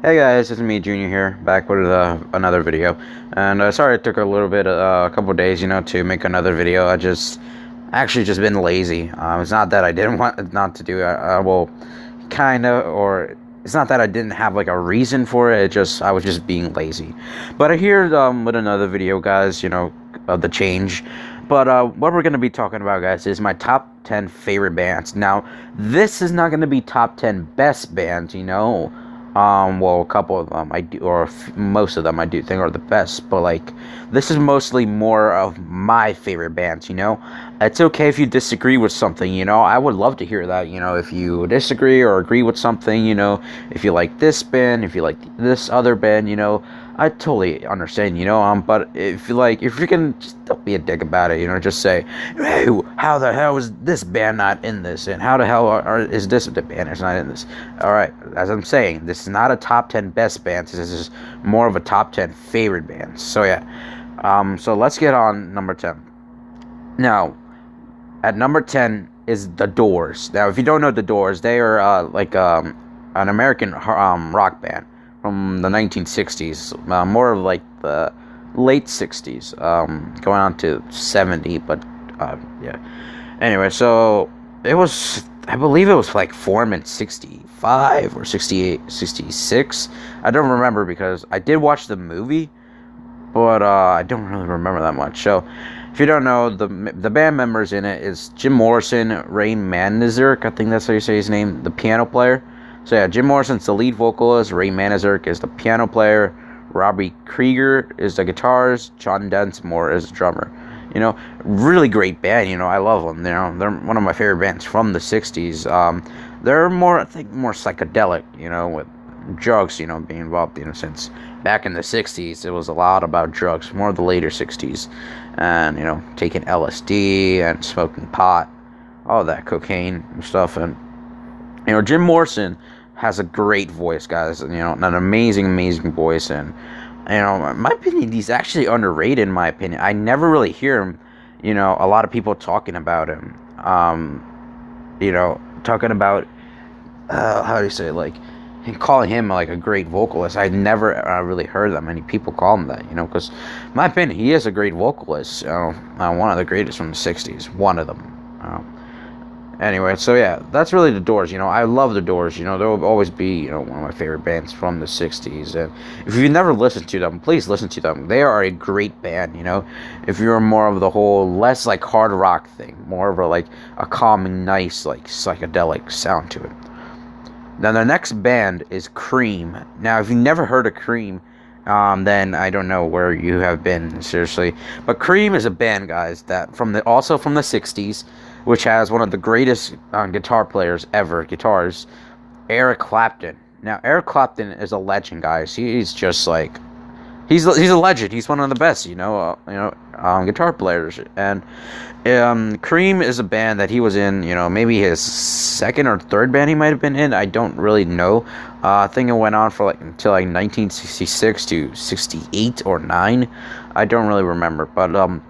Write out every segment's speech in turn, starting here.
Hey guys, it's me, Junior here, back with another video. And sorry it took a couple of days, to make another video. Actually just been lazy. It's not that I didn't want not to do it. Well, kind of, or it's not that I didn't have like a reason for it. I was just being lazy. But I here with another video, guys. Of the change. But what we're gonna be talking about, guys, is my top 10 favorite bands. Now, this is not gonna be top 10 best bands. Well, a couple of them I do, or most of them I do think are the best, but like, this is mostly more of my favorite bands. It's okay if you disagree with something. I would love to hear that, if you disagree or agree with something. If you like this band, if you like this other band. I totally understand. But if you can, just don't be a dick about it. Just say, hey, how the hell is this band not in this, and how the hell is this the band is not in this? All right, as I'm saying, this is not a top 10 best bands. This is more of a top 10 favorite bands. So yeah, so let's get on number 10. Now, at number 10 is The Doors. Now, if you don't know The Doors, they are an American rock band from the 1960s, more of like the late 60s, going on to 70, but yeah. Anyway, so I believe it was like formed in 65 or 68, 66. I don't remember because I did watch the movie, but I don't really remember that much. So, if you don't know, the band members in it is Jim Morrison, Ray Manzarek, I think that's how you say his name, the piano player. So yeah, Jim Morrison's the lead vocalist, Ray Manzarek is the piano player, Robbie Krieger is the guitarist, John Densmore is the drummer. Really great band. I love them. They're one of my favorite bands from the '60s. They're more, I think, more psychedelic. With drugs, being involved. Since back in the '60s, it was a lot about drugs. More of the later '60s, and taking LSD and smoking pot, all that cocaine and stuff. And Jim Morrison has a great voice, guys. An amazing, amazing voice. And, in my opinion, he's actually underrated, in my opinion. I never really hear him, a lot of people talking about him. Talking about, how do you say it, like, calling him, like, a great vocalist. I never really heard that many people call him that, because, in my opinion, he is a great vocalist. One of the greatest from the 60s. One of them. Anyway, so yeah, that's really The Doors. I love The Doors. They'll always be, one of my favorite bands from the 60s. And if you've never listened to them, please listen to them. They are a great band, If you're more of the whole, less like hard rock thing, more of a calming, nice, like psychedelic sound to it. Now, the next band is Cream. Now, if you've never heard of Cream, then I don't know where you have been, seriously. But Cream is a band, guys, that also from the 60s, which has one of the greatest guitar players ever, Eric Clapton. Now, Eric Clapton is a legend, guys. He's just like, he's a legend. He's one of the best, guitar players. And Cream is a band that he was in, maybe his second or third band he might have been in. I don't really know. I think it went on for until 1966 to 68 or 9. I don't really remember, but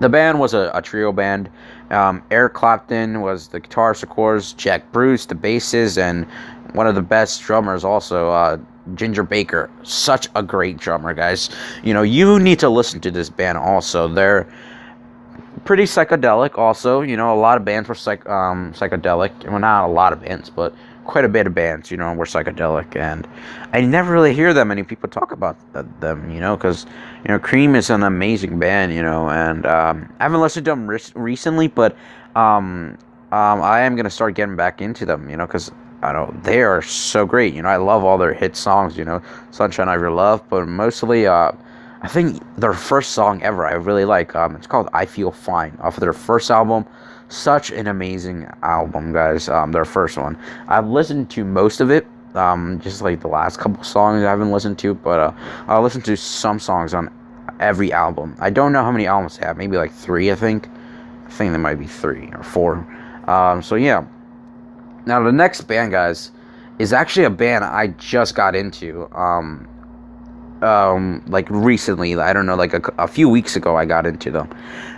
the band was a trio band. Eric Clapton was the guitarist, of course. Jack Bruce, the bassist, and one of the best drummers also, Ginger Baker. Such a great drummer, guys. You need to listen to this band also. They're pretty psychedelic also. A lot of bands were psychedelic. Well, not a lot of bands, but quite a bit of bands, were psychedelic. And I never really hear that many people talk about them, because, Cream is an amazing band, and I haven't listened to them recently, but I am going to start getting back into them, because I know they are so great. I love all their hit songs, Sunshine of Your Love, but mostly, I think their first song ever I really like. It's called I Feel Fine, off of their first album. Such an amazing album, guys. Their first one. I've listened to most of it. Just like the last couple songs I haven't listened to, but I'll listen to some songs on every album. I don't know how many albums they have. Maybe like 3, I think. I think there might be 3 or 4. So yeah. Now the next band, guys, is actually a band I just got into. Like recently, I don't know, like a few weeks ago, I got into them.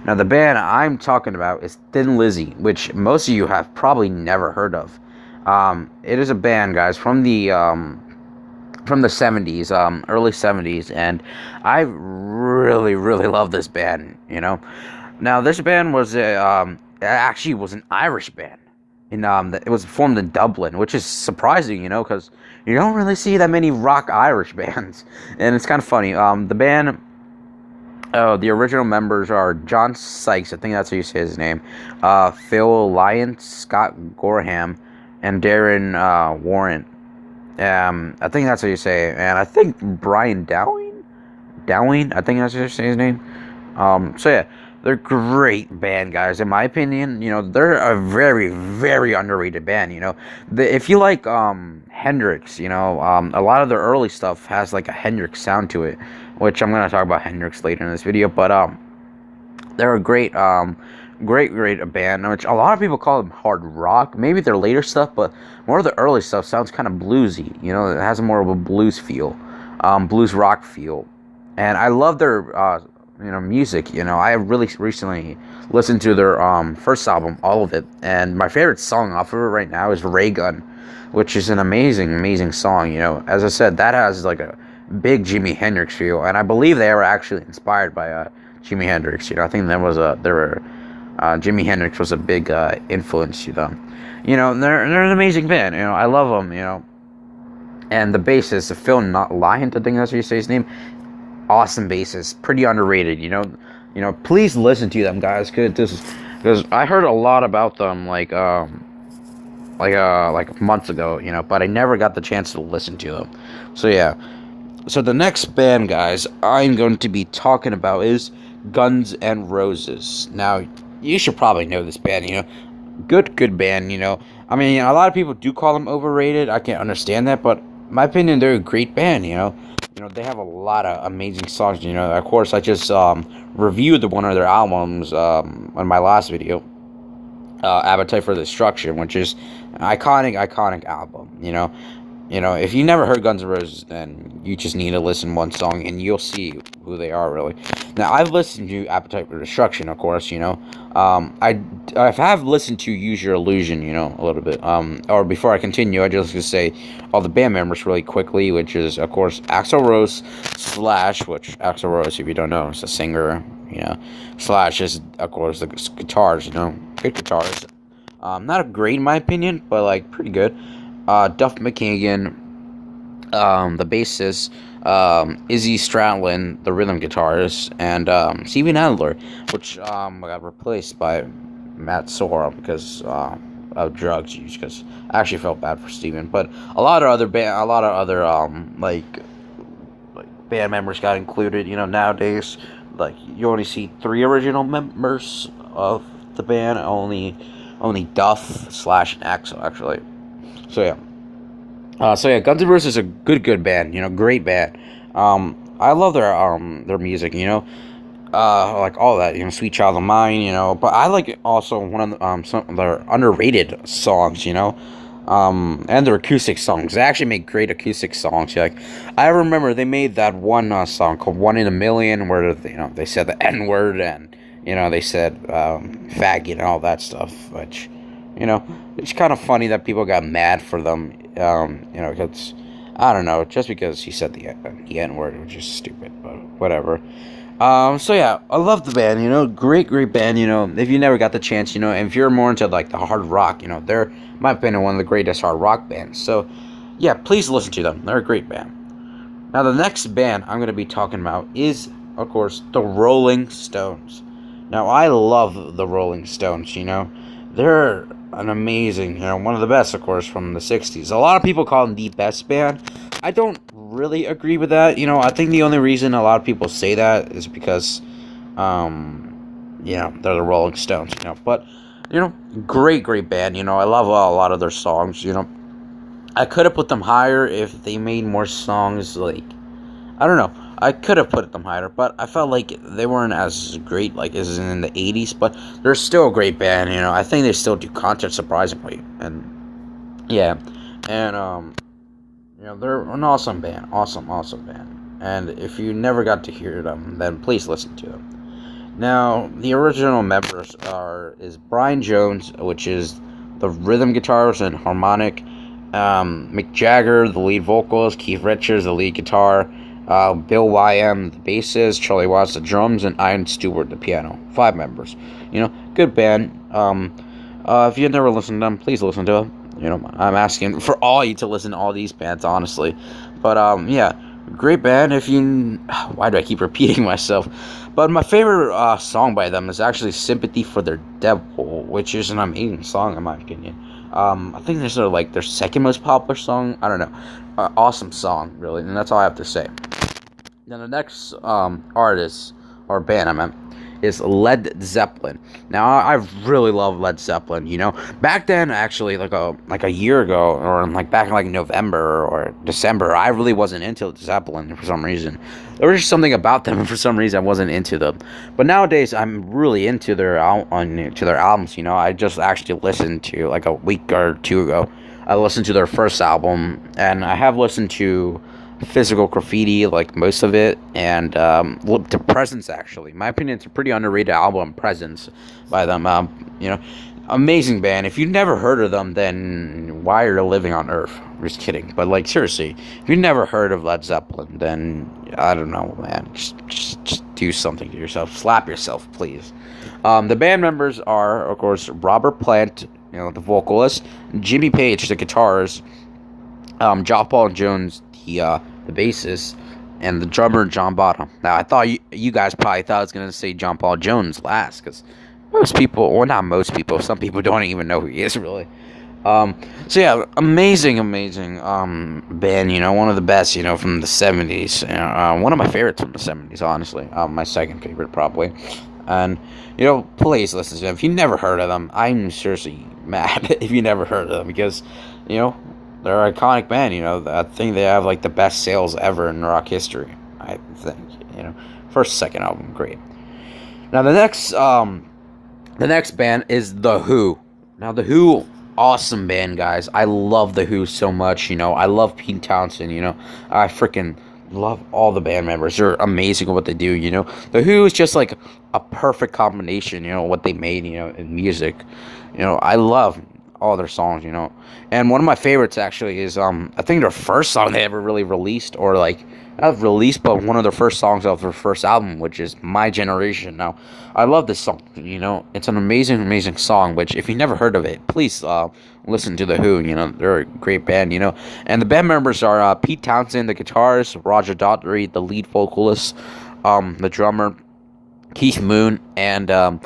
Now, the band I'm talking about is Thin Lizzy, which most of you have probably never heard of. It is a band, guys, from the from the 70s, early 70s, and I really, really love this band, you know. Now, this band was it actually was an Irish band. It was formed in Dublin, which is surprising, you know, because you don't really see that many rock Irish bands, and it's kind of funny. The band, the original members are John Sykes, I think that's how you say his name, Phil Lyons, Scott Gorham, and Darren Warren. I think that's how you say it, and I think Brian Dowling, I think that's how you say his name. So yeah, they're great band, guys. In my opinion, you know, they're a very, very underrated band. You know, if you like Hendrix, you know, a lot of their early stuff has like a Hendrix sound to it, which I'm gonna talk about Hendrix later in this video. But they're a great band, which a lot of people call them hard rock. Maybe their later stuff, but more of the early stuff sounds kind of bluesy. You know, it has more of a blues feel, blues rock feel, and I love their music. You know, I really recently listened to their first album, all of it, and my favorite song off of it right now is Ray Gun, which is an amazing song. You know, as I said, that has like a big Jimi Hendrix feel, and I believe they were actually inspired by Jimi Hendrix. You know, I think Jimi Hendrix was a big influence. You know, they're an amazing band. You know, I love them. You know, and the bassist, Phil Lyant, I think that's how you say his name. Awesome bassist, pretty underrated. You know, please listen to them, guys, because I heard a lot about them like months ago. You know, but I never got the chance to listen to them. So yeah. So the next band, guys, I'm going to be talking about is Guns N' Roses. Now, you should probably know this band, you know. Good band, you know. I mean, a lot of people do call them overrated. I can't understand that, but in my opinion, they're a great band, you know. You know, they have a lot of amazing songs, you know. Of course, I just reviewed one of their albums on my last video, Appetite for Destruction, which is an iconic album, you know. You know, if you never heard Guns N' Roses, then you just need to listen one song, and you'll see who they are, really. Now, I've listened to Appetite for Destruction, of course, you know. I have listened to Use Your Illusion, you know, a little bit. Or before I continue, I just going to say all the band members really quickly, which is, of course, Axl Rose, Slash, which Axl Rose, if you don't know, is a singer, you know. Slash is, of course, the guitars, you know, good guitars. Not great, in my opinion, but, like, pretty good. Duff McKagan, the bassist, Izzy Stradlin, the rhythm guitarist, and Steven Adler, which got replaced by Matt Sorum because of drugs use. Because I actually felt bad for Steven, but a lot of other band members got included. You know, nowadays, like, you only see 3 original members of the band, only Duff, Slash, and Axl, actually. So yeah, Guns N' Roses is a good band, you know, great band. I love their music, you know, like all that, you know, Sweet Child of Mine, you know. But I like also one of some of their underrated songs, you know, and their acoustic songs. They actually make great acoustic songs. Like, I remember they made that one song called "One in a Million," where they said the N word, and you know, they said faggot and all that stuff, which, you know, it's kind of funny that people got mad for them, you know, because, I don't know, just because he said the N-word, which is stupid, but whatever. So yeah, I love the band, you know, great band, you know. If you never got the chance, you know, and if you're more into, like, the hard rock, you know, they're, in my opinion, one of the greatest hard rock bands. So, yeah, please listen to them. They're a great band. Now, the next band I'm going to be talking about is, of course, the Rolling Stones. Now, I love the Rolling Stones, you know. They're an amazing, you know, one of the best, of course, from the 60s. A lot of people call them the best band. I don't really agree with that. You know, I think the only reason a lot of people say that is because, you know, they're the Rolling Stones, you know. But, you know, great band, you know. I love a lot of their songs, you know. I could have put them higher if they made more songs, like, I don't know. I could have put them higher, but I felt like they weren't as great, like, as in the 80s, but they're still a great band, you know. I think they still do concerts, surprisingly, and, yeah, and, you know, they're an awesome band, awesome band, and if you never got to hear them, then please listen to them. Now, the original members is Brian Jones, which is the rhythm guitarist and harmonic, Mick Jagger, the lead vocalist, Keith Richards, the lead guitar, Bill Y.M., the bassist, Charlie Watts, the drums, and Ian Stewart, the piano. 5 members. Good band. If you've never listened to them, please listen to them. I'm asking for all you to listen to all these bands, honestly. But, yeah, great band. Why do I keep repeating myself? But my favorite song by them is actually Sympathy for Their Devil, which is an amazing song, in my opinion. I think this is their second most popular song. I don't know. Awesome song, really, and that's all I have to say. Then the next artist, or band I meant, is Led Zeppelin. Now, I really love Led Zeppelin, Back then, actually, like a year ago, or back in November or December, I really wasn't into Zeppelin for some reason. There was just something about them, and for some reason I wasn't into them. But nowadays, I'm really into their albums, I just actually listened to, a week or two ago, I listened to their first album, and I have listened to Physical Graffiti, most of it, and to Presence, actually. In my opinion, it's a pretty underrated album, Presence, by them. Amazing band. If you've never heard of them, then why are you living on Earth? Just kidding. But, seriously, if you've never heard of Led Zeppelin, then, I don't know, man. Just do something to yourself. Slap yourself, please. The band members are, of course, Robert Plant, the vocalist, Jimmy Page, the guitarist, John Paul Jones, the bassist, and the drummer, John Bonham. Now, I thought you guys probably thought I was going to say John Paul Jones last, because most people, well, not most people, some people don't even know who he is, really. So, yeah, amazing band, one of the best, from the 70s. One of my favorites from the 70s, honestly. My second favorite, probably. And, please listen to them. If you never heard of them, I'm seriously mad if you never heard of them, because, they're an iconic band, I think they have, the best sales ever in rock history, I think, First, second album, great. Now, the next band is The Who. Now, The Who, awesome band, guys. I love The Who so much, I love Pete Townsend, I freaking love all the band members. They're amazing at what they do, The Who is just, a perfect combination, what they made, in music. I love all their songs, and one of my favorites actually is I think their first song they ever really released, or not released, but one of their first songs off their first album, which is My Generation. Now, I love this song, it's an amazing song, which if you never heard of it, please listen to The Who. They're a great band, and the band members are Pete Townsend, the guitarist, Roger Daughtry, the lead vocalist, the drummer, Keith Moon, and the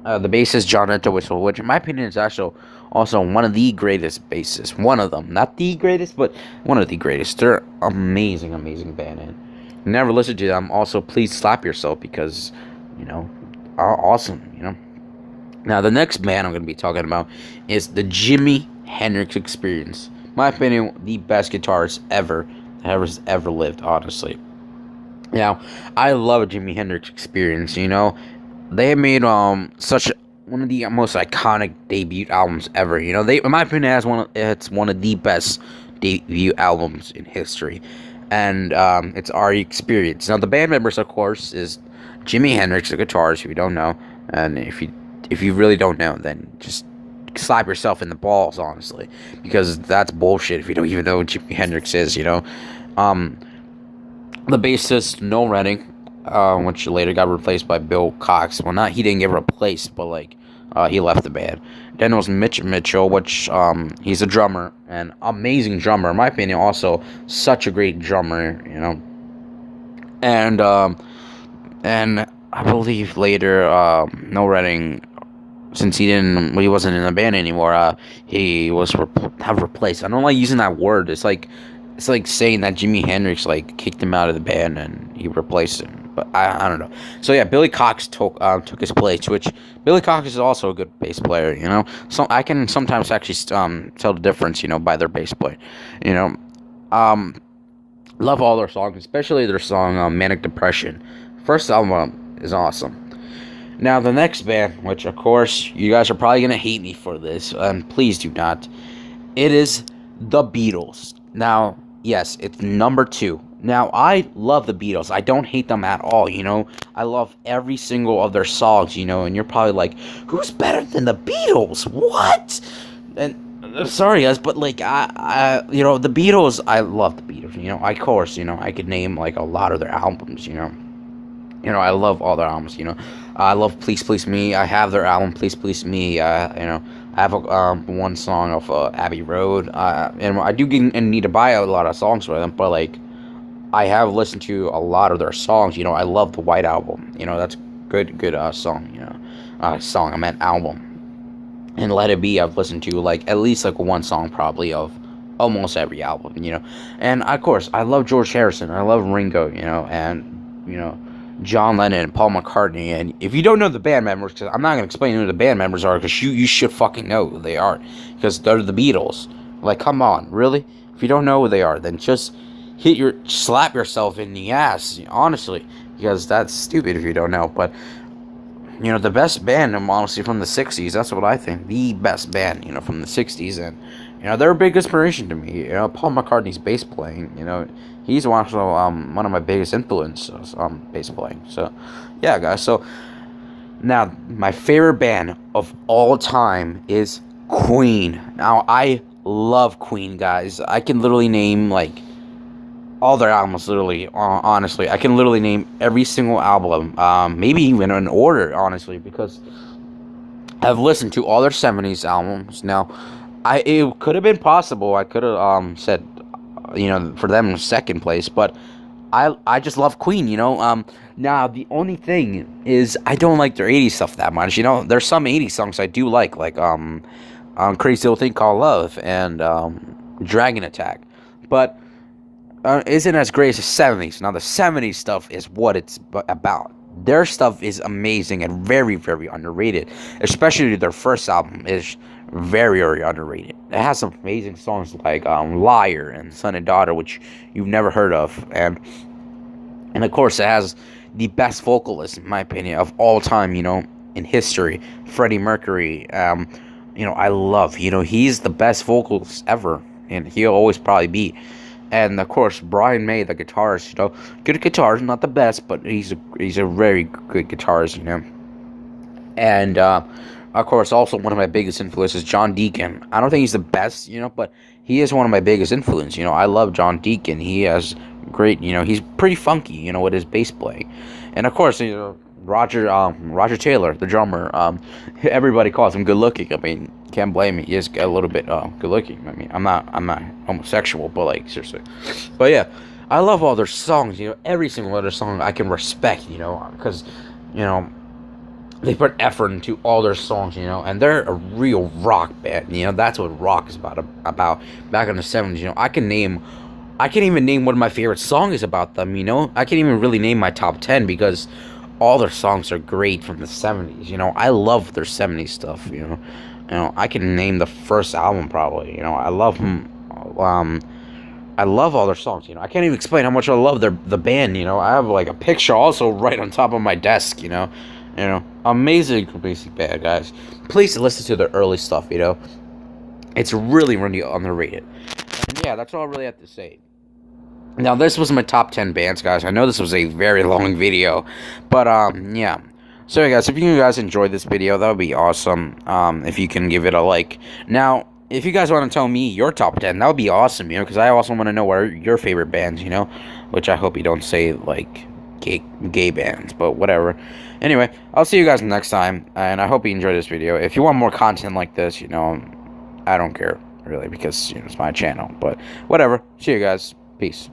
bassist, John Entwistle, which in my opinion is actually also one of the greatest bassists. One of them. Not the greatest, but one of the greatest. They're amazing band. And never listen to them. Also, please slap yourself because, awesome, Now, the next band I'm going to be talking about is the Jimi Hendrix Experience. In my opinion, the best guitarist ever lived, honestly. Now, I love Jimi Hendrix Experience, They made such one of the most iconic debut albums ever. They, in my opinion, it's one of the best debut albums in history, and it's our experience. Now, the band members, of course, is Jimi Hendrix, the guitarist. If you don't know, and if you really don't know, then just slap yourself in the balls, honestly, because that's bullshit. If you don't even know what Jimi Hendrix is, the bassist Noel Redding. Which later got replaced by Bill Cox. Well, he didn't get replaced, but he left the band. Then there was Mitch Mitchell, which he's a drummer, an amazing drummer, in my opinion. Also, such a great drummer, And I believe later, Noel Redding, since he wasn't in the band anymore, he was replaced. I don't like using that word. It's like saying that Jimi Hendrix kicked him out of the band and he replaced him. But I don't know. So yeah, Billy Cox took his place, which Billy Cox is also a good bass player, So I can sometimes actually tell the difference, by their bass play, Love all their songs, especially their song Manic Depression. First album is awesome. Now the next band, which of course you guys are probably gonna hate me for this, and please do not. It is the Beatles. Now, yes, it's number 2. Now, I love the Beatles. I don't hate them at all, I love every single of their songs, and you're probably like, who's better than the Beatles? What? And sorry guys, but like you know, the Beatles. I love the Beatles. You know, of course, you know, I could name like a lot of their albums. You know, I love all their albums. You know, I love Please Please Me. I have their album Please Please Me. You know, I have one song of Abbey Road. And I do get, and need to buy a lot of songs for them, but like I have listened to a lot of their songs. You know, I love the White Album. You know, that's good song. You know, song. I meant album. And Let It Be, I've listened to like at least like one song probably of almost every album. You know, and of course I love George Harrison. I love Ringo. You know, and you know, John Lennon and Paul McCartney. And if you don't know the band members, because I'm not going to explain who the band members are, because you should fucking know who they are, because they're the Beatles. Like, come on, really? If you don't know who they are, then just slap yourself in the ass, honestly, because that's stupid if you don't know. But you know, the best band, honestly, from the 60s, that's what I think, the best band, you know, from the 60s, and you know, they're a big inspiration to me. You know, Paul McCartney's bass playing, you know, he's also one of my biggest influences on bass playing. So yeah, guys, so now my favorite band of all time is Queen. Now I love Queen, guys. I can literally name like all their albums, literally, honestly. I can literally name every single album, maybe even in order, honestly, because I've listened to all their 70s albums. Now, it could have been possible, I could have said, you know, for them in second place, but I just love Queen, you know. Now, the only thing is, I don't like their 80s stuff that much, you know. There's some 80s songs I do like Crazy Little Thing Called Love, and Dragon Attack, but isn't as great as the 70s. Now, the 70s stuff is what it's about. Their stuff is amazing and very, very underrated. Especially their first album is very, very underrated. It has some amazing songs like Liar and Son and Daughter, which you've never heard of. And of course, it has the best vocalist, in my opinion, of all time, you know, in history, Freddie Mercury. You know, I love, you know, he's the best vocalist ever, and he'll always probably be. And of course, Brian May, the guitarist, you know, good guitar, not the best, but he's a very good guitarist, you know. And of course, also one of my biggest influences, John Deacon. I don't think he's the best, you know, but he is one of my biggest influences. You know, I love John Deacon. He has great, you know, he's pretty funky, you know, with his bass playing. And of course, you know, Roger Taylor, the drummer. Everybody calls him good looking. I mean, can't blame me. He is a little bit good looking. I mean, I'm not homosexual, but like seriously. But yeah, I love all their songs. You know, every single other song I can respect. You know, because you know they put effort into all their songs. You know, and they're a real rock band. You know, that's what rock is about. About back in the 70s. You know, I can even name one of my favorite songs about them. You know, I can't even really name my top 10 because all their songs are great from the 70s. You know, I love their 70s stuff. You know, I can name the first album probably. You know, I love them. I love all their songs. You know, I can't even explain how much I love the band. You know, I have like a picture also right on top of my desk. You know, amazing band, guys. Please listen to their early stuff. You know, it's really, really underrated. And yeah, that's all I really have to say. Now, this was my top 10 bands, guys. I know this was a very long video, but, yeah. So, yeah, guys, if you guys enjoyed this video, that would be awesome, if you can give it a like. Now, if you guys want to tell me your top 10, that would be awesome, you know, because I also want to know what are your favorite bands, you know, which I hope you don't say, like, gay bands, but whatever. Anyway, I'll see you guys next time, and I hope you enjoyed this video. If you want more content like this, you know, I don't care, really, because, you know, it's my channel, but whatever. See you guys. Peace.